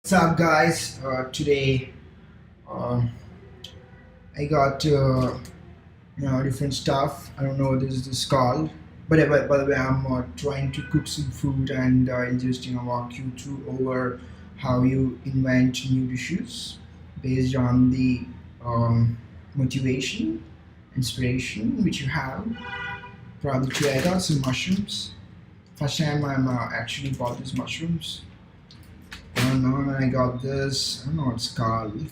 What's up, guys? Today uh, I got different stuff. I don't know what this is called, but by the way, I'm trying to cook some food, and I'll just walk you through over how you invent new dishes based on the um, motivation, inspiration which you have. Probably today I got some mushrooms. First time I'm actually bought these mushrooms. I don't know, and I got this. I don't know what it's called.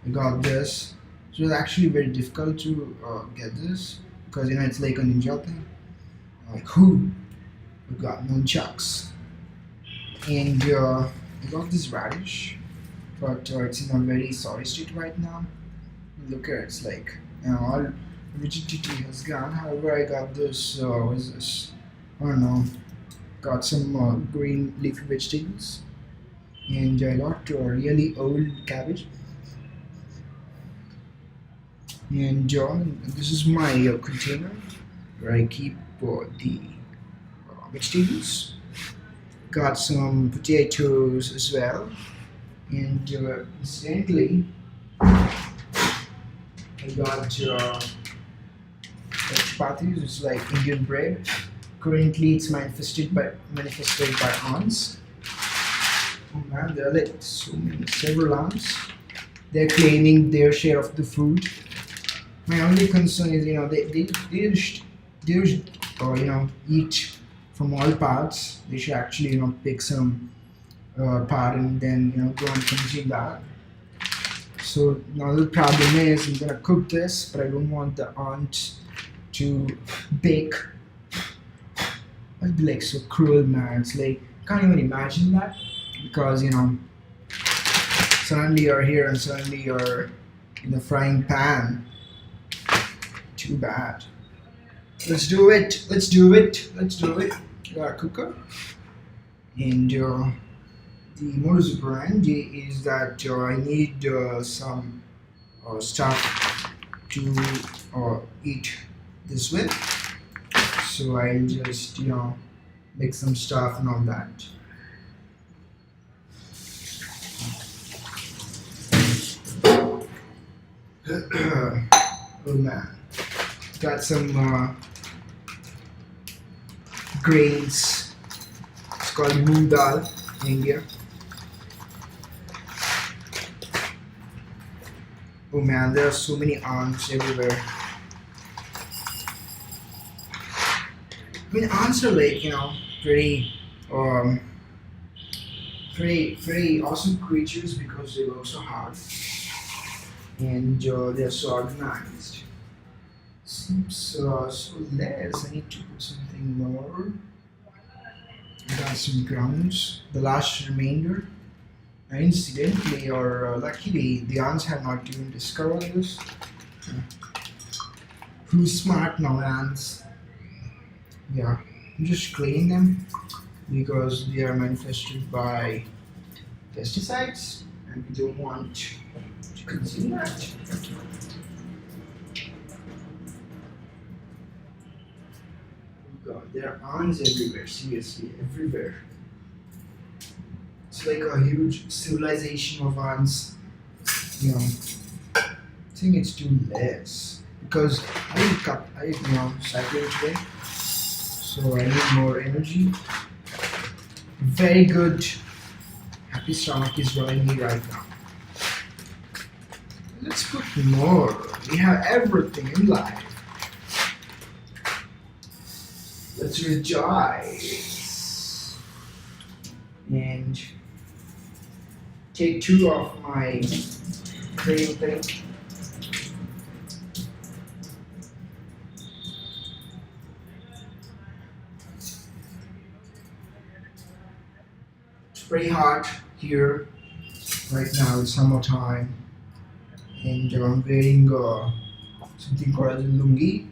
I got this. So it's actually very difficult to get this because it's like a ninja thing. Like who? We got nunchucks, and I got this radish, but it's in a very sorry state right now. Look at it, it's like all rigidity has gone. However, I got this. What is this? I don't know. Got some green leafy vegetables, and I got a really old cabbage. And this is my container where I keep the vegetables. Got some potatoes as well, and incidentally, I got chapatis. It's like Indian bread. Currently, it's manifested by ants. Oh man, there are like several ants. They're claiming their share of the food. My only concern is, they eat from all parts. They should actually, pick some part and then, go and consume that. So now the problem is, I'm gonna cook this, but I don't want the ant to bake. I'd be like so cruel, man. It's like, can't even imagine that because, suddenly you're here and suddenly you're in the frying pan. Too bad. Let's do it. Let's do it. Let's do it. Got a cooker. And the modus operandi is that I need some stuff to eat this with. So I'll just, mix some stuff and all that. Oh man. Got some grains. It's called moong dal in India. Oh man, there are so many ants everywhere. I mean, ants are like, pretty, pretty awesome creatures because they work so hard and they're so organized. Seems so less. I need to put something more. I got some grounds. The last remainder. Incidentally or luckily, the ants have not even discovered this. Who's smart now, ants? Yeah, I'm just cleaning them because they are manifested by pesticides and we don't want to consume that. Oh god, there are ants everywhere, seriously, everywhere. It's like a huge civilization of ants. I think it's too less because I didn't cycle today. So I need more energy. Very good. Happy stomach is what I need right now. Let's put more. We have everything in life. Let's rejoice. And take 2 of my cream thing. Pretty hot here right now. It's summertime, and I'm wearing something called a lungi,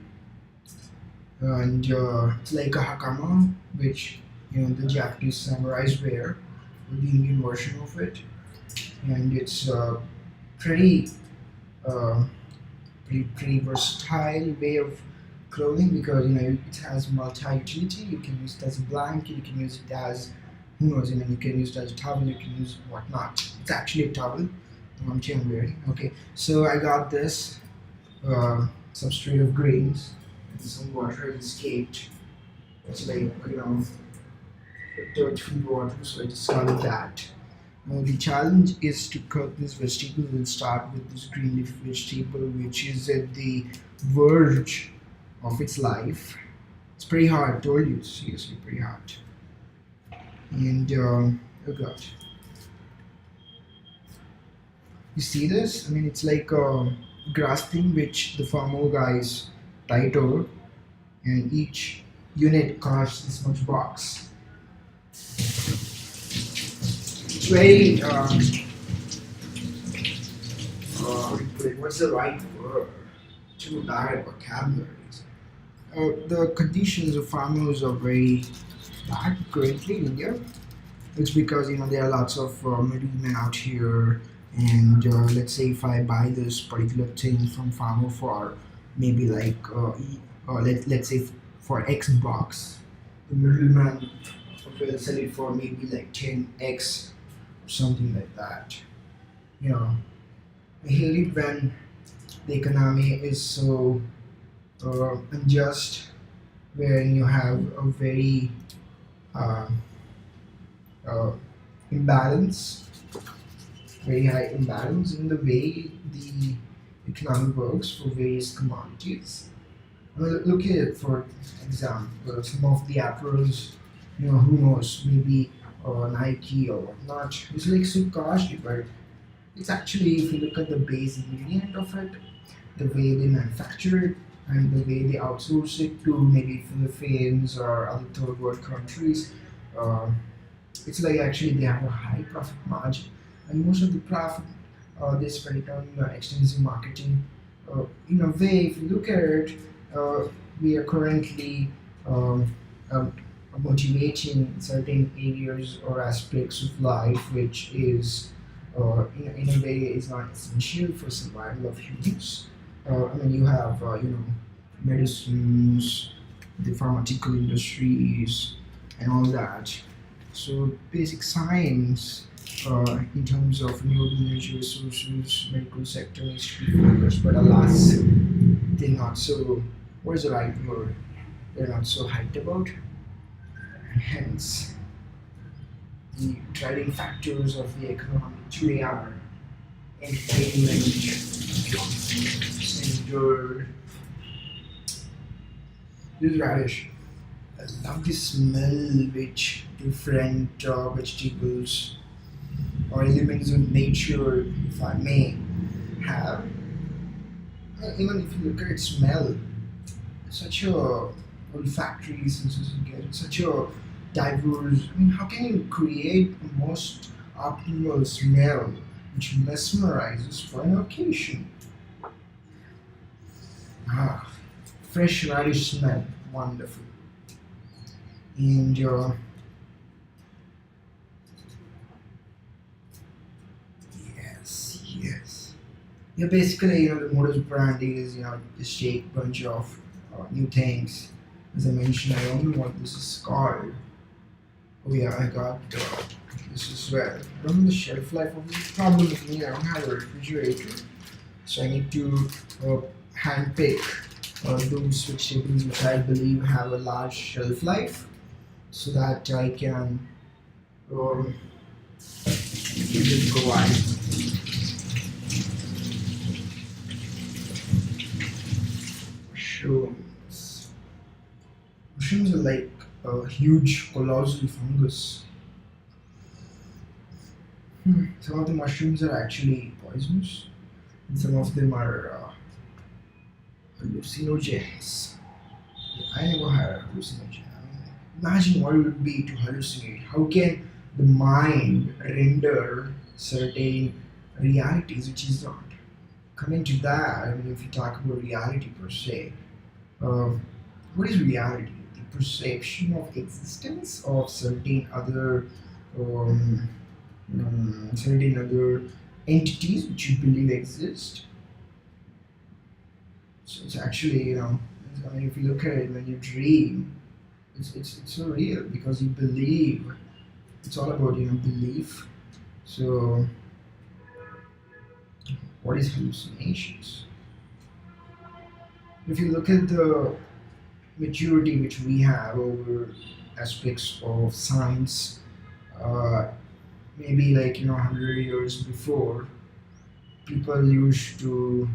and it's like a hakama, which the Japanese samurais wear, the Indian version of it, and it's pretty, uh, pretty versatile way of clothing because it has multi-utility. You can use it as a blanket, you can use it as who knows, I mean, you can use it as a towel, you can use whatnot. It's actually a towel. I'm wearing. Okay, so I got this substrate of grains, and some water has escaped. It's like, dirt-free water, so I discarded that. Now the challenge is to cook this vegetable. We'll start with this green leaf vegetable, which is at the verge of its life. It's pretty hard, I told you, seriously, pretty hard. And oh god, you see this? I mean, it's like a grass thing which the farmer guys tied over, and each unit costs this much box. It's very how do you put it? What's the right word? Too bad vocabularies. The conditions of farmers are very bad currently in India. It's because there are lots of middlemen out here, and let's say if I buy this particular thing from farmer for maybe like let's say for X bucks, the middleman will sell it for maybe like 10x or something like that. You know, I hate it when the economy is so unjust, wherein you have a very uh, uh, imbalance, very high imbalance in the way the economy works for various commodities. I mean, look at it for example, some of the apples, who knows, maybe Nike or whatnot, it's like so costly, but it's actually, if you look at the base ingredient of it, the way they manufacture it, and the way they outsource it to maybe Philippines or other third world countries, uh, it's like actually they have a high profit margin, and most of the profit they spend it on extensive marketing. In a way, if you look at it, we are currently um, um, motivating certain areas or aspects of life, which is in a way is not essential for survival of humans. I mean, you have medicines, the pharmaceutical industries, and all that. So basic science in terms of renewable energy resources, medical sector needs to be focused, but alas, they're not so. What is the right word? They're not so hyped about, and hence the driving factors of the economy today are entertainment, centered. This radish. I love the smell which different vegetables or elements of nature, if I may, have. Even if you look at its smell, it's such a olfactory senses you get. It's such a diverse. I mean, how can you create the most optimal smell which mesmerizes for an occasion? Ah, fresh radish smell, wonderful. And yes, yes. Yeah, basically, the modus operandi is, just take a bunch of new things. As I mentioned, I don't know what this is called. Oh yeah, I got this as well. I don't know the shelf life of this. Problem with me, I don't have a refrigerator, so I need to hand pick those vegetables which I believe have a large shelf life, so that I can just provide mushrooms. Mushrooms are like a huge colossal fungus. Some of the mushrooms are actually poisonous, and some of them are hallucinogens. I never had a hallucinogen. Imagine what it would be to hallucinate. How can the mind render certain realities which is not? Coming to that, I mean, if you talk about reality per se, um, what is reality? The perception of existence of um, certain other entities which you believe exist. So it's actually, I mean, if you look at it when you dream, it's so real because you believe It's all about belief. So what is hallucinations? If you look at the maturity which we have over aspects of science, uh, maybe like 100 years before, people used to.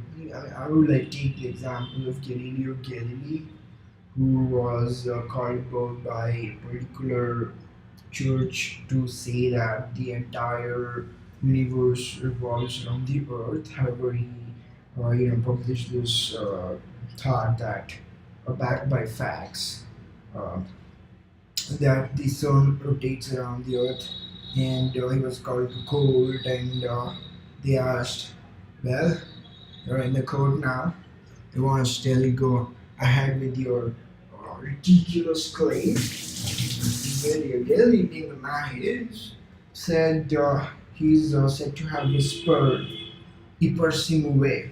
I would like take the example of Galileo Galilei, who was called upon by a particular church to say that the entire universe revolves around the earth. However, he published this thought that backed by facts, uh, that the sun rotates around the earth, and he was called to court, and they asked, well, you're in the court now. They want us to tell you go ahead with your ridiculous claim. Very Galileo, being the man he is, said he's said to have whispered "I persimuve,"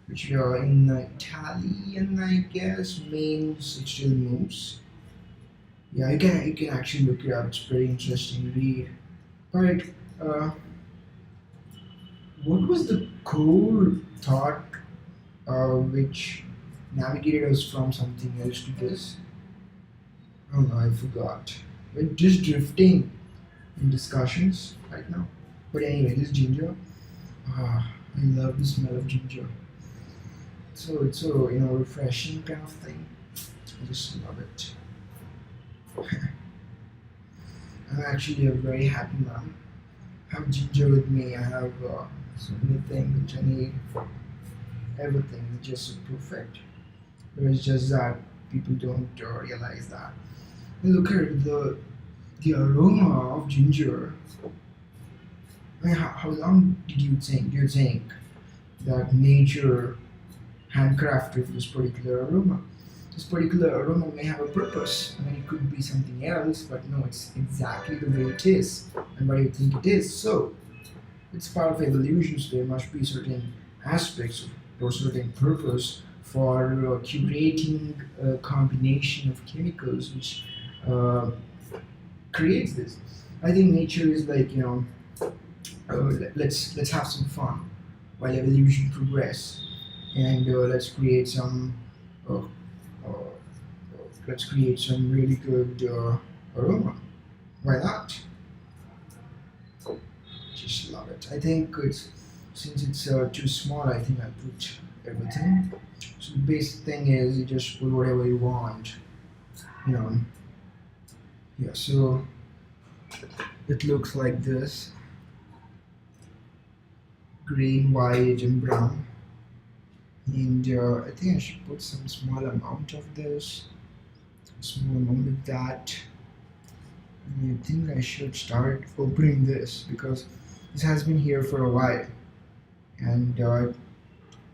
which in Italian, I guess, means it still moves. Yeah, you can actually look it up. It's pretty interesting read. But uh, what was the core thought which navigated us from something else to this? Oh no, I forgot. We're just drifting in discussions right now. But anyway, this ginger, I love the smell of ginger. So it's so refreshing kind of thing. I just love it. I'm actually a very happy man. I have ginger with me. I have so many things which I need. Everything is just so perfect. But it's just that people don't realize that. Look at the aroma of ginger. I mean, how long do you think that nature handcrafted this particular aroma? This particular aroma may have a purpose. I mean, it could be something else, but no, it's exactly the way it is. And what do you think it is? So, it's part of evolution, so there must be certain aspects or certain purpose for curating a combination of chemicals which uh, creates this. I think nature is like let's have some fun while evolution progress, and uh, uh, let's create some really good aroma. Why not? Just love it. I think it's since it's too small. I think I put everything. So the basic thing is you just put whatever you want. You know. Yeah. So it looks like this: green, white, and brown. And I think I should put some small amount of this, small amount of that. And I think I should start opening this because this has been here for a while, and I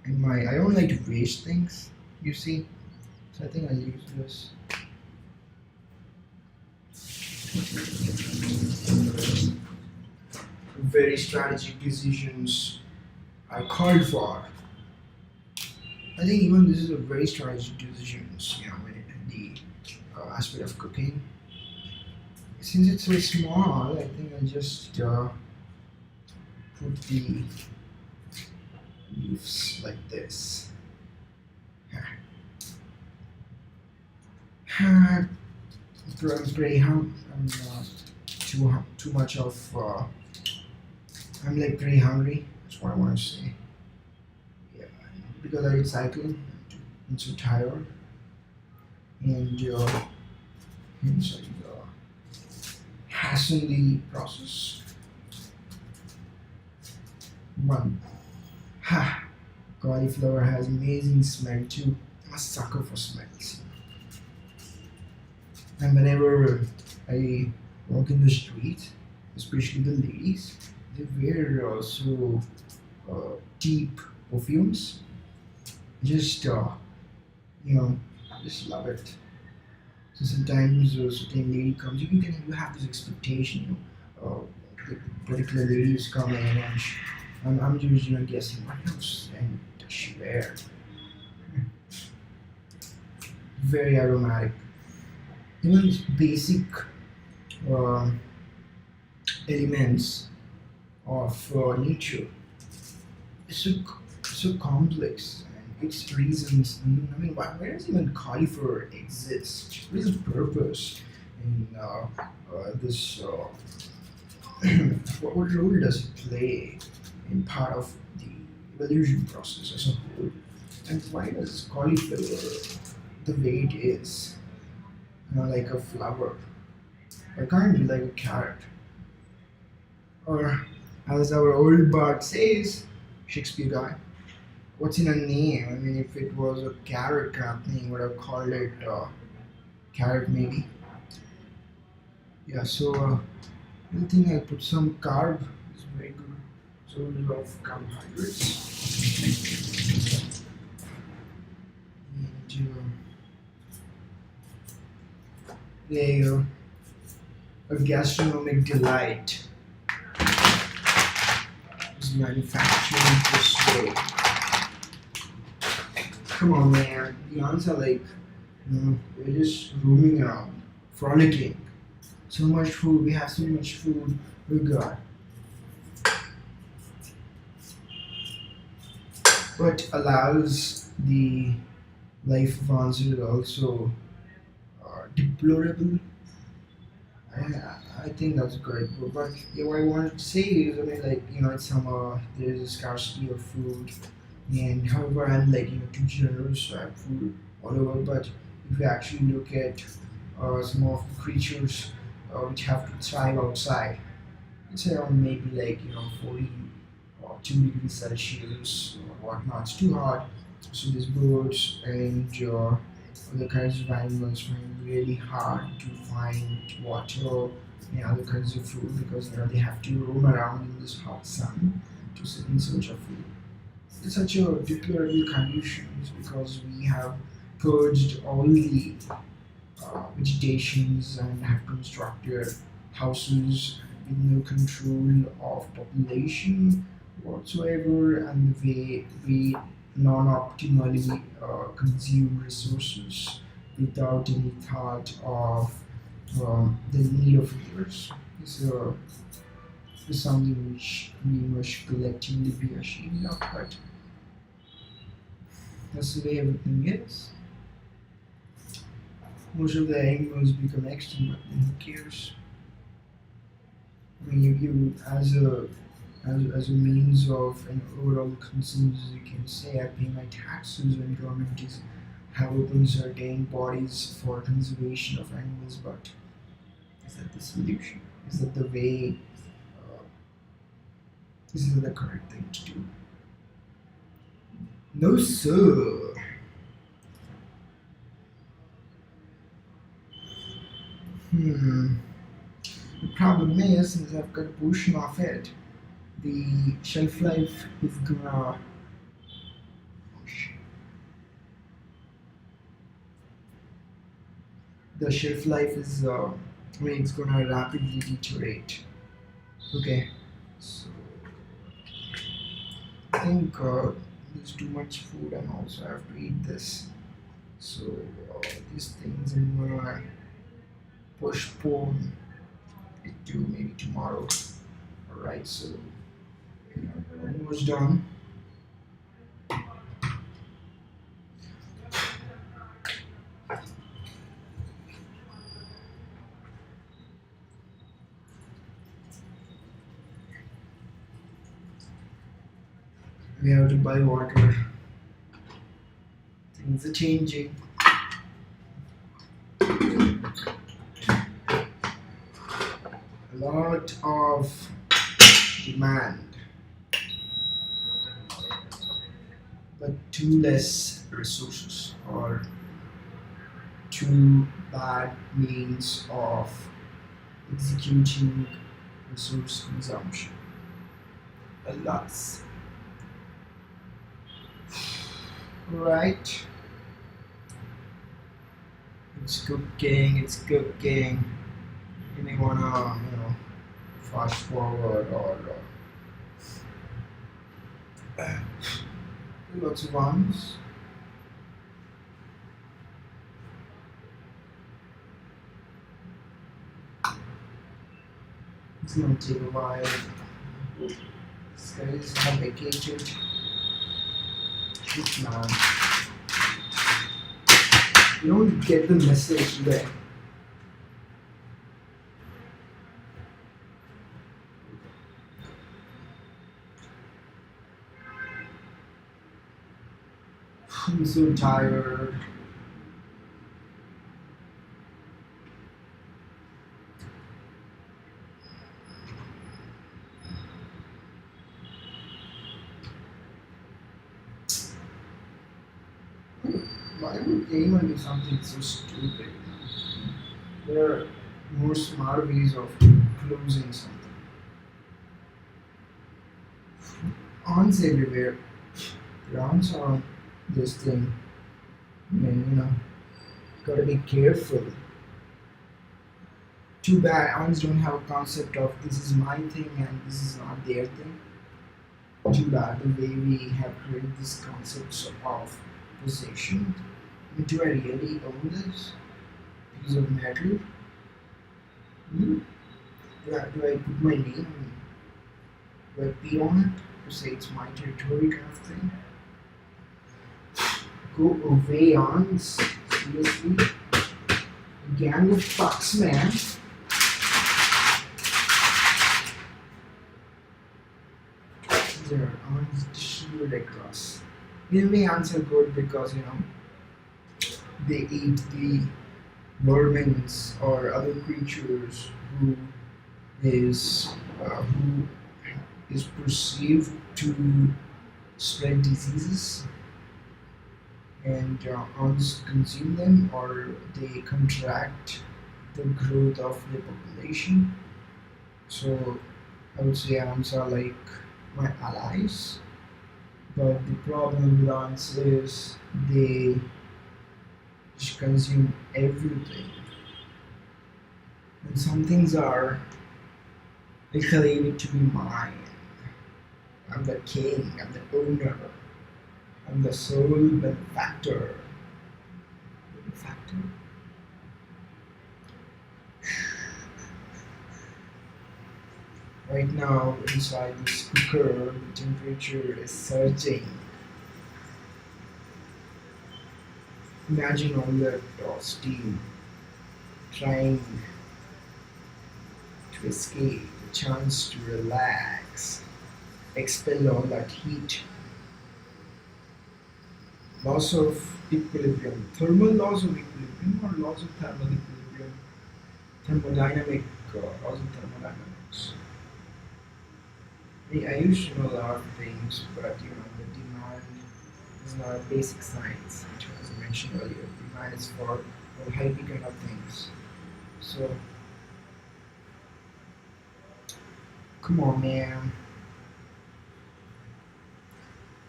don't like to waste things. You see, so I think I'll use this. Very strategic decisions are called for. I think even this is a very strategic decisions. In the aspect of cooking. Since it's so small, I think I'll just put the leaves like this. I'm pretty I'm too much of. I'm like pretty hungry. That's what I want to say. Yeah, because I did cycling. I'm so tired, and hence I hasten the process. One, ha, cauliflower has amazing smell too. I'm a sucker for smells. And whenever I walk in the street, especially the ladies, they wear so deep perfumes. Just you know, just love it. So sometimes a certain lady comes, you have this expectation, the particular lady is coming and I'm just guessing what else and does she wear? Very aromatic. Even basic uh, elements of nature. It's so complex and its reasons. I mean, why does even cauliflower exist? What is the purpose in this? What role does it play in part of the evolution process as a whole? And why does cauliflower the way it is, like a flower? Why can't it be like a carrot? Or, as our old bard says, Shakespeare guy, what's in a name? I mean, if it was a carrot company, would have called it carrot maybe. Yeah, so I think I'll put some carb. It's very good. So a lot of carbohydrates. And there you go. A gastronomic delight is manufactured this way. Come on, man. The answer, like, we're just roaming around, frolicking. So much food. We have so much food. We got. But allows the life of answers also deplorable. I think that's good. But yeah, what I wanted to say is, I mean, like, it's summer, there's a scarcity of food, and however, I'm like, too generous to have food all over. But if you actually look at some of the creatures which have to thrive outside, it's around maybe like 40 or 2 degrees Celsius or whatnot. It's too hot. So these birds and other kinds of animals find it really hard to find water and other kinds of food because they have to roam around in this hot sun to sit in search of food. It's such a deplorable conditions because we have purged all the vegetations and have constructed houses with no control of population whatsoever, and the way we non-optimally consume resources without any thought of the need of others is something which we must collectively be ashamed of, but that's the way everything is. Most of the animals become extinct, but then who cares? I mean, you as a means of an overall consensus, you can say I pay my taxes when government is have opened certain bodies for conservation of animals, but is that the solution? Is that the way? Is that the correct thing to do? No, sir. Hmm. The problem is, since I've got a portion of it, the shelf life is gonna. The shelf life is, I mean, it's gonna rapidly deteriorate. Okay, so I think there's too much food, and also I have to eat this. So these things I'm gonna postpone it to maybe tomorrow. Alright, so we're almost done. We have to buy water. Things are changing. A lot of demand, but too less resources, or too bad means of executing resource consumption. Alas. Right. It's cooking, it's cooking. You may wanna, fast forward or lots of ones. It's gonna take a while. This guy is not vacated. Shit, man. You don't get the message there. I'm so tired. Why would anyone do something so stupid? There are more smart ways of closing something. Ants everywhere. The ants are on this thing. I mean, gotta be careful. Too bad ants don't have a concept of this is my thing and this is not their thing. Too bad the way we have created this concept of possession. Do I really own this piece of metal? Hmm? Do I put my name on it? Do I pee on it to say it's my territory kind of thing? Go away, ants. Seriously? A gang of fucks, man. There are ants distributed across. In a way, ants are good because they eat the vermins or other creatures who is perceived to spread diseases, and ants consume them or they contract the growth of the population. So I would say ants are like my allies, but the problem with ants is they just consume everything. And some things are claiming to be mine. I'm the king, I'm the owner, I'm the sole benefactor. Benefactor? Right now, inside this cooker, the temperature is surging. Imagine all that steam trying to escape, the chance to relax, expel all that heat. Loss of equilibrium, thermal loss of equilibrium or loss of thermal equilibrium, thermodynamic loss of thermodynamics. I used to know a lot of things, but the demand is not a basic science, which was mentioned earlier. Demand is for all hype kind of things. So, come on, man.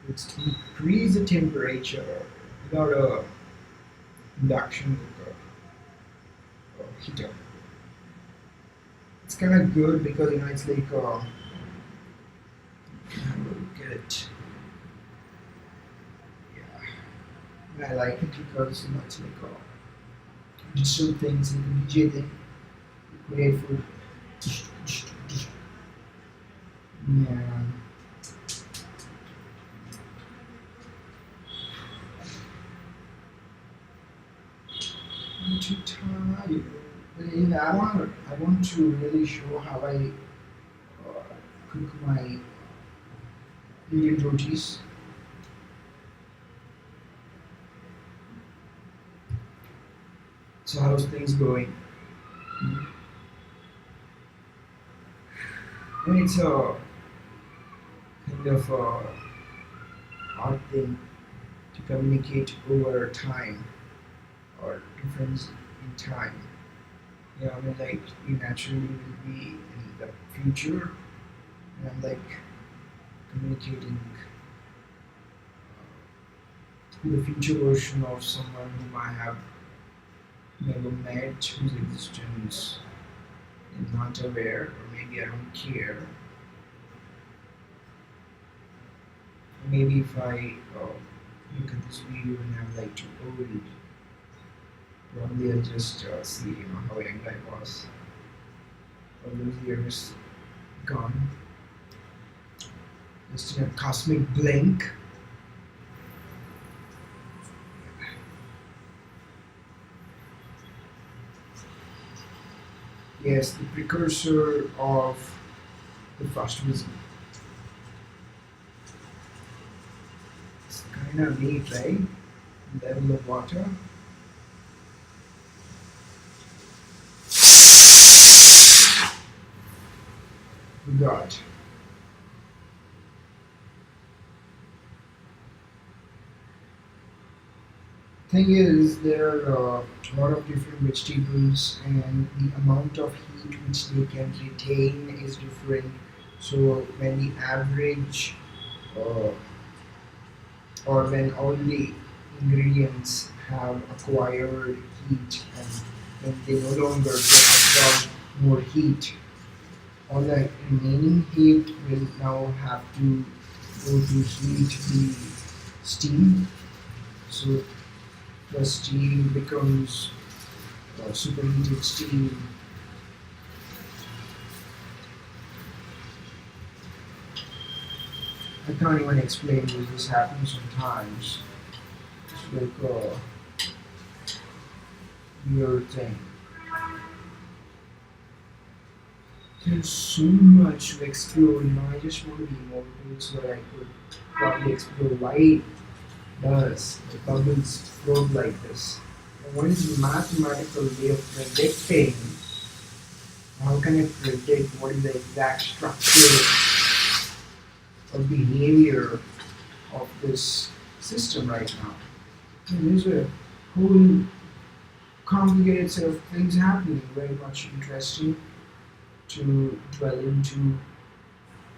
Let's increase the temperature without a induction cooker or heater. It's kind of good because it's like look at it. Yeah, and I like it because it's like digital things and the DJ thing. Create food. Yeah. I'm too tired. But I want to really show how I cook my Indian rotis. So how's things going? I mean, it's a kind of hard thing to communicate over time or difference in time. I mean, like you naturally will be in the future, and I'm like communicating with the future version of someone whom I have never met, whose existence is not aware, or maybe I don't care. Maybe if I look at this video and I'm like too old, probably I'll just see how young I was all those years. gone. Just in a cosmic blink. Yes, the precursor of the first vision. It's kind of neat, right? Level of water. We got thing is there are a lot of different vegetables and the amount of heat which they can retain is different. So when the average uh, or when all the ingredients have acquired heat and when they no longer can absorb more heat, all the remaining heat will now have to go to heat the steam. So the steam becomes superheated steam. I can't even explain this happens sometimes. It's like a weird thing. There's so much to explore, I just want to be more so that I could probably explore why does the bubbles float like this. And what is the mathematical way of predicting? How can I predict what is the exact structure or behavior of this system right now? And there's a whole complicated set of things happening, very much interesting to dwell into.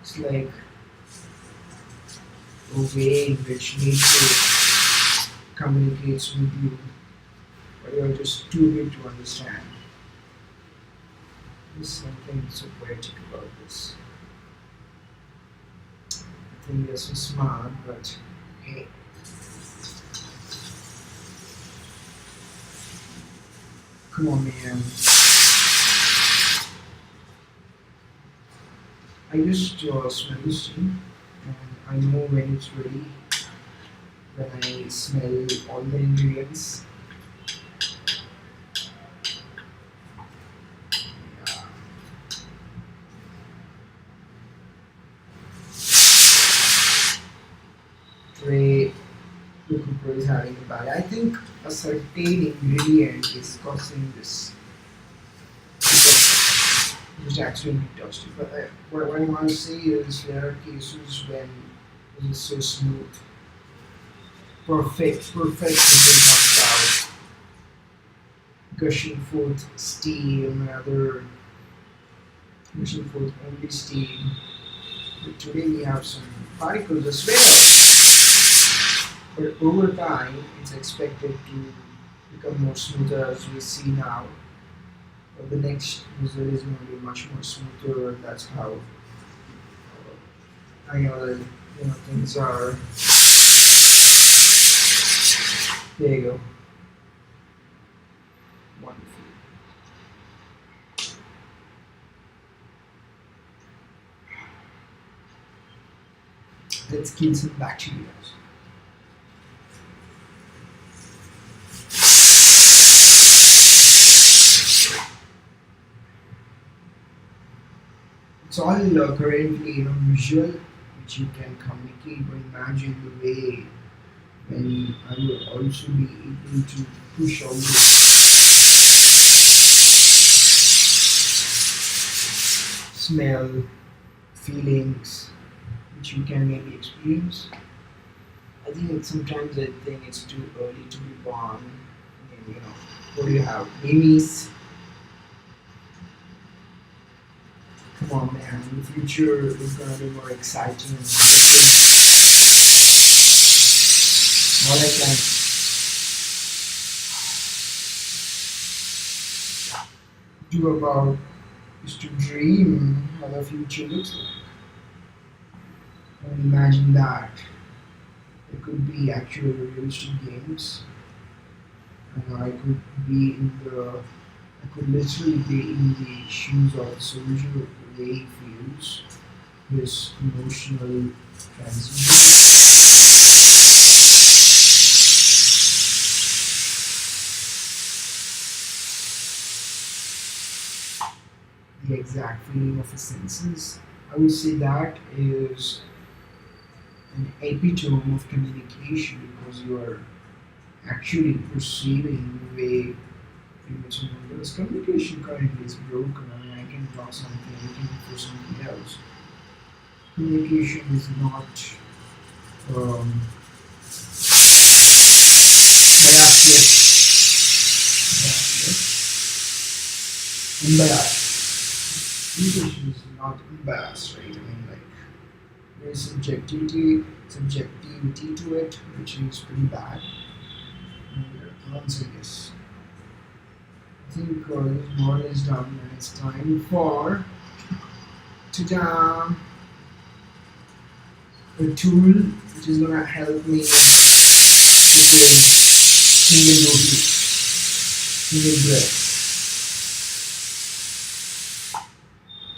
It's like a way in which nature communicates with you, but you're just too big to understand. There's something so poetic about this. I think they're so smart, but hey. Come on, man. I just smell this thing, and I know when it's ready when I smell all the ingredients. Yeah. Trey, the cooper is having a bad. I think a certain ingredient is causing this. Which actually dusty. But what I want to say is there are cases when it is so smooth, perfect until it comes out, gushing forth steam and other gushing forth only steam. But today we have some particles as well. But over time, it's expected to become more smoother as we see now. But the next result is going to be much more smoother, and that's how I know that things are. There you go. Wonderful. Let's kill some bacteria. It's all currently visual, which you can communicate, but imagine the way when I will also be able to push all the smell, feelings, which you can maybe experience. I think sometimes I think it's too early to be born. And, what do you have? Babies. Come on, man. The future is going to be more exciting and wonderful. All I can do about is to dream how the future looks like. And imagine that it could be actual realistic games. And I could literally be in the shoes of a soldier who way he feels, his emotional transition. The exact feeling of his senses. I would say that is an epitome of communication because you are actually perceiving the way in which someone does. Communication currently is broken. I mean, I can draw something, you can do something else. Communication is not biased, unbiased. Communication is not unbiased, right? I mean, like, there's subjectivity to it, which is pretty bad. And answer yes. I think this model is done, and it's time for ta a tool which is gonna help me with this single roti, single bread.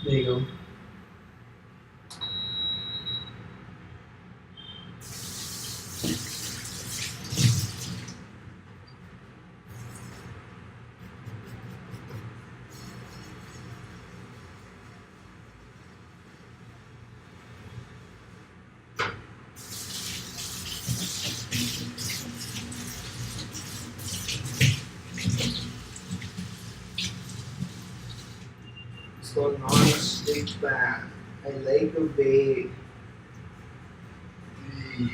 There you go. It's called non-stick pan. I like the way the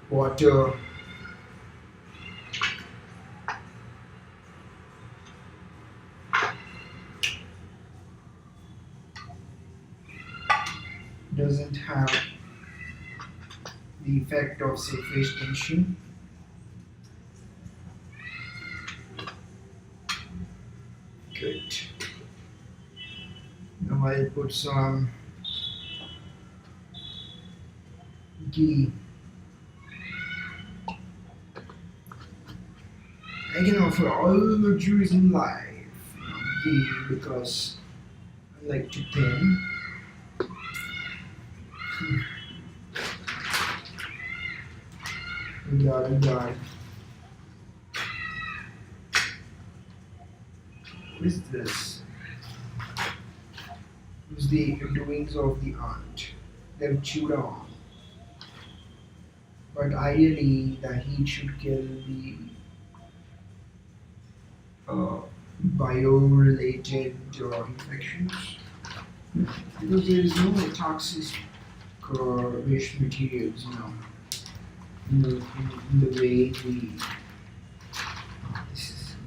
water doesn't have the effect of surface tension. Good. Now I'll put some ghee. I can offer all the luxuries in life, ghee, because I like to thin. I got it. What is this? It's the doings of the ant. They've chewed on. But ideally, the heat should kill the bio-related infections because there is no toxic waste materials, in the way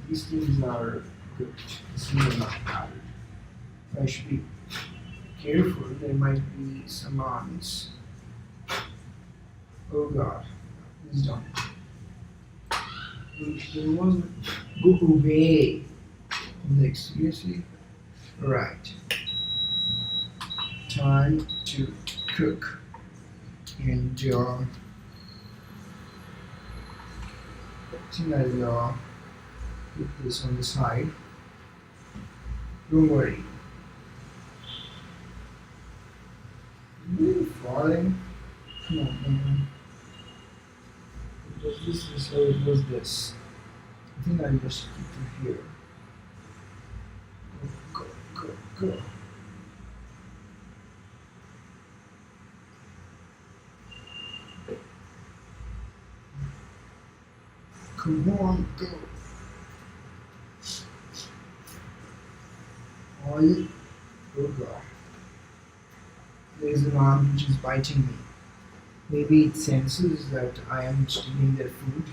these things are good. These things are not bad. I should be careful. There might be some ants. Oh God, it's done. There wasn't. Go away. Like seriously? Right. Time to cook. And I think I'll put this on the side. Don't worry. Really falling? Come on, man. It was this, or it was this. I think I'll just keep it here. Go, go, go, go. Come on, go. Oil. Oh God. There's an arm which is biting me. Maybe it senses that I am stealing their food.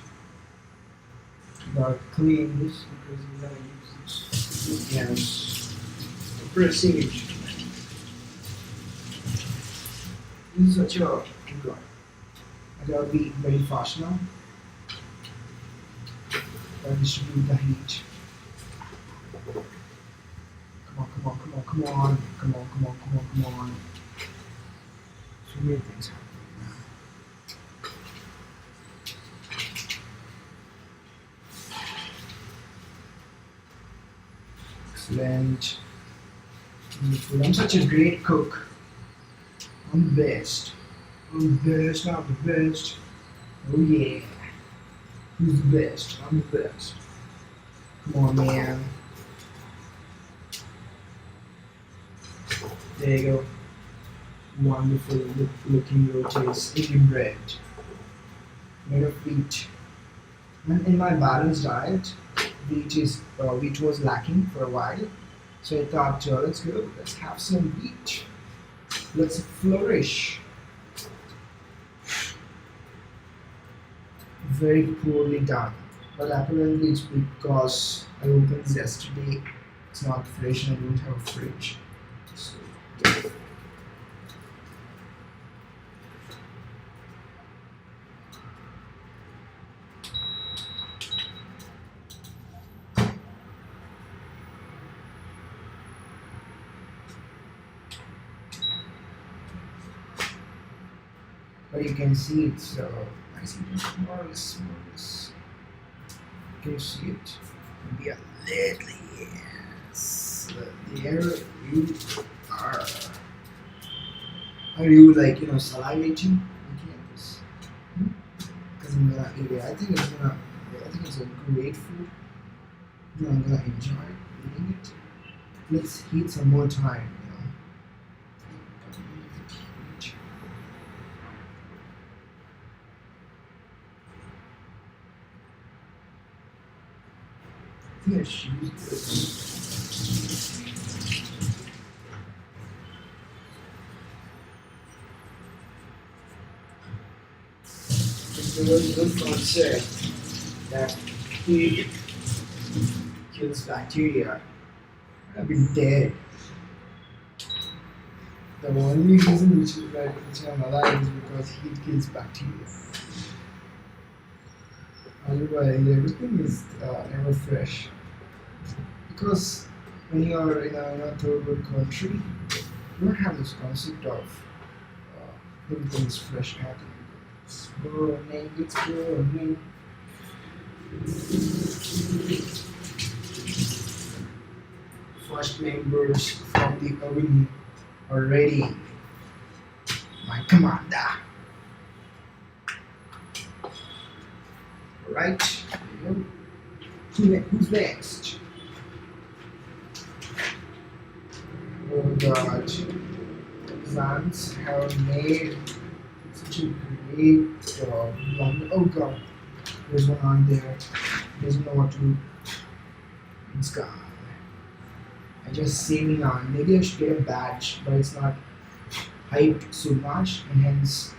But clean this because we're gonna use this as a pressing instrument. This is such a good God. I gotta be very fast now. Gotta distribute the heat. Come on, come on, come on, come on, come on, come on, come on, come on. So many things happen. Excellent. Wonderful. I'm such a great cook. I'm the best. I'm the best. I'm the best. Oh yeah. Who's the best? I'm the best. Come on, man. There you go. Wonderful looking rotis, Indian bread, made of wheat. And in my balanced diet, wheat was lacking for a while. So I thought, let's go, let's have some wheat. Let's flourish. Very poorly done. But apparently it's because I opened this yesterday. It's not fresh and I don't have a fridge. So, but you can see it's nice and marvelous, marvelous. Can you see it? Maybe a little, yes. There you are. Are you like salivating looking at this? Because I'm gonna eat it. I think it's a great food. I'm gonna enjoy eating it. Let's heat some more time. Yes, there was a good concept that heat kills bacteria. I've been dead. The only reason which I'm alive is because heat kills bacteria. Otherwise, everything is never fresh. Because when you are in a third world country, you don't have this concept of everything is fresh happening. It's burning, it's burning. First members from the oven are ready. My commander. Alright, who's next? Oh god, plants have made such a great job. Oh god, there's one on there. Doesn't know what to do. It's gone. I just saving on. Maybe I should get a badge, but it's not hyped so much, and hence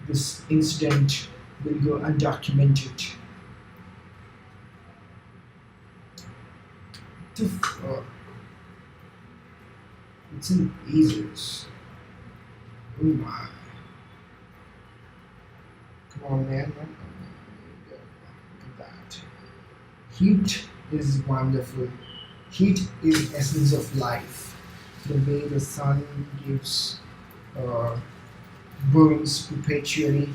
this incident will go undocumented. The fuck? It's in lasers. Oh my. Come on, man. Look at that. Heat is wonderful. Heat is essence of life. The way the sun gives burns perpetually.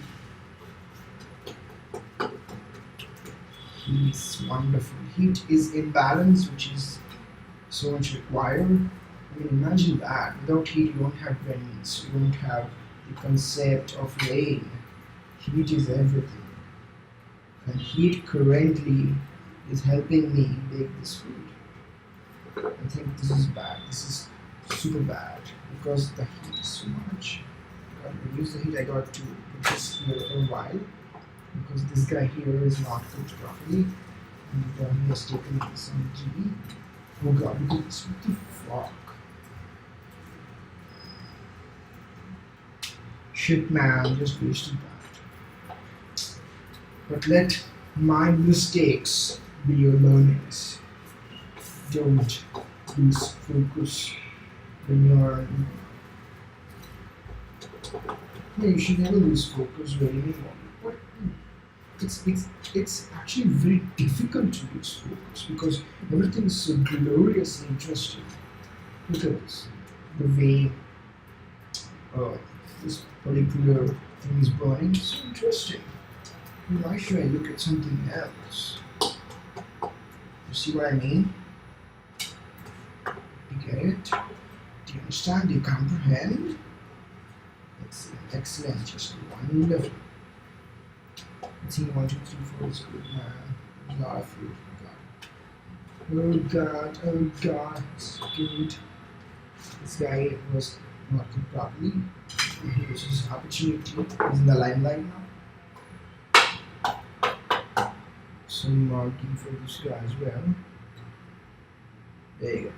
Heat is wonderful. Heat is imbalance, which is so much required. I mean, imagine that. Without heat, you don't have rains. You don't have the concept of rain. Heat is everything. And heat currently is helping me bake this food. I think this is bad. This is super bad because the heat is so much. I got to reduce the heat. I got to put this here for a while because this guy here is not cooked properly. And he has taken some GB. Oh god, look at this. What the fuck? Shit, man, just wasted that. But let my mistakes be your learnings. Don't lose focus when you're. No, you should never lose focus when you're. It's actually very difficult to lose focus because everything is so glorious and interesting. Look at this, the way this particular thing is burning. It's so interesting. Why should I look at something else? You see what I mean? You get it? understand? Do you comprehend? Excellent, excellent, just wonderful. I think 1, 2, 3, 4 is good, man. There's a lot of food. Oh god, oh god, it's good. This guy was not cooked properly. This is his opportunity. He's in the limelight now. Some marking for this guy as well. There you go.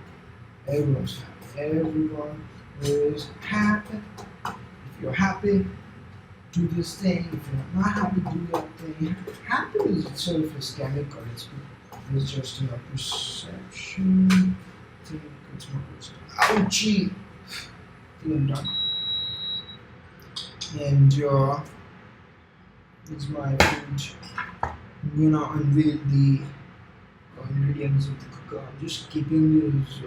Everyone's happy. Everyone is happy. If you're happy, do this thing. If you're not happy, do that thing. Happy is itself is chemical. It's just a perception. I think it's more personal. Ouchie! I think I'm done. And this is my food. I'm gonna unveil the ingredients of the cooker. I'm just keeping this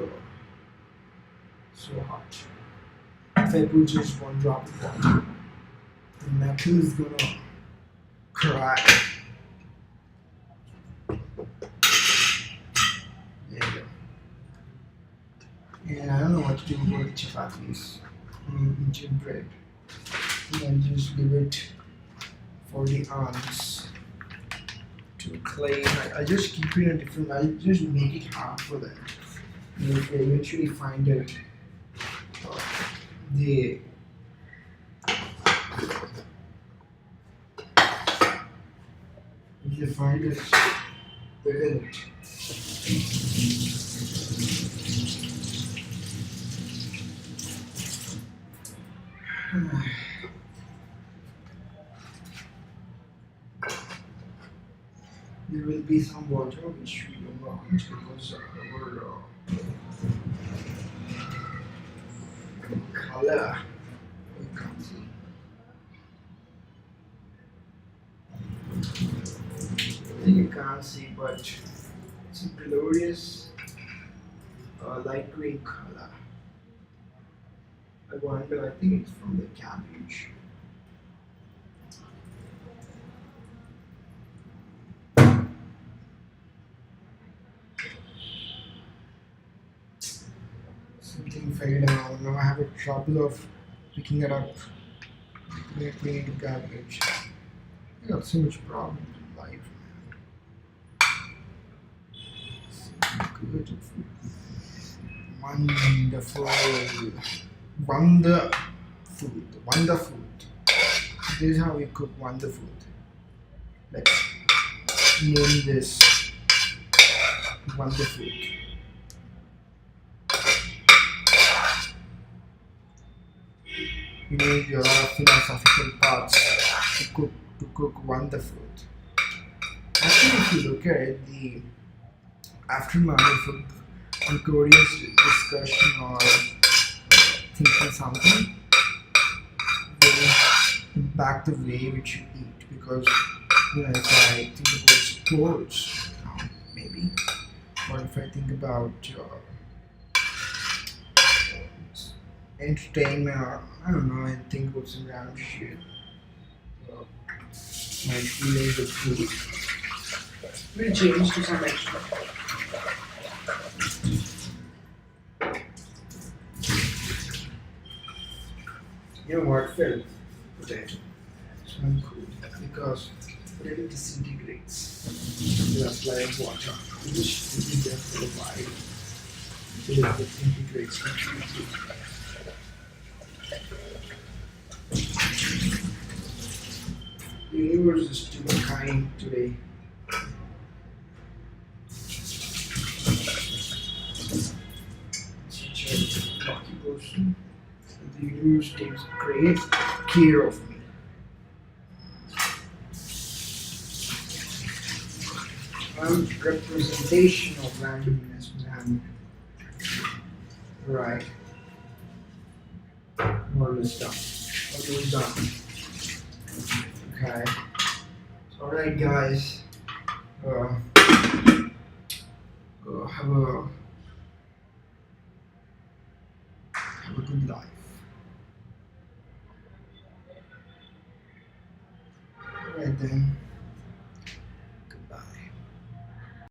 so hot. If I put just one drop of water, the metal is gonna crack. There you go. And I don't know what to do about the chapatis. Indian bread. And just give it 40 ounce to clay. I just keep it in a different. I just make it hard for them. And if they eventually find it, if they find it, they get it. There will be some water which we don't want because our color we can't see. I think you can't see, but it's a glorious light green color. I wonder, I think it's from the cabbage. Something fell down. Now I have a trouble of picking it up. Putting it into garbage. I got so much problems in life, man. Good. Wonderful. WunderFOOD. WunderFOOD. This is how we cook WunderFOOD. Let's name this WunderFOOD. You need a lot of philosophical parts to cook WunderFOOD. Actually, if you look at it, the aftermath of a glorious discussion or thinking something will impact the way which you eat. Because if I think about sports, maybe, or if I think about entertainment, or I don't know, and think about some random shit. My feelings of food will change to some extent. You know what? Filled potato. It's not cool because potato disintegrates with a supply of water. You just leave it there for a while till it disintegrates completely. The universe is too kind today. Such a lucky person. The universe takes great care of me. I'm representation of randomness, man. Right. More or less done. Almost done. Okay. Alright guys. Have a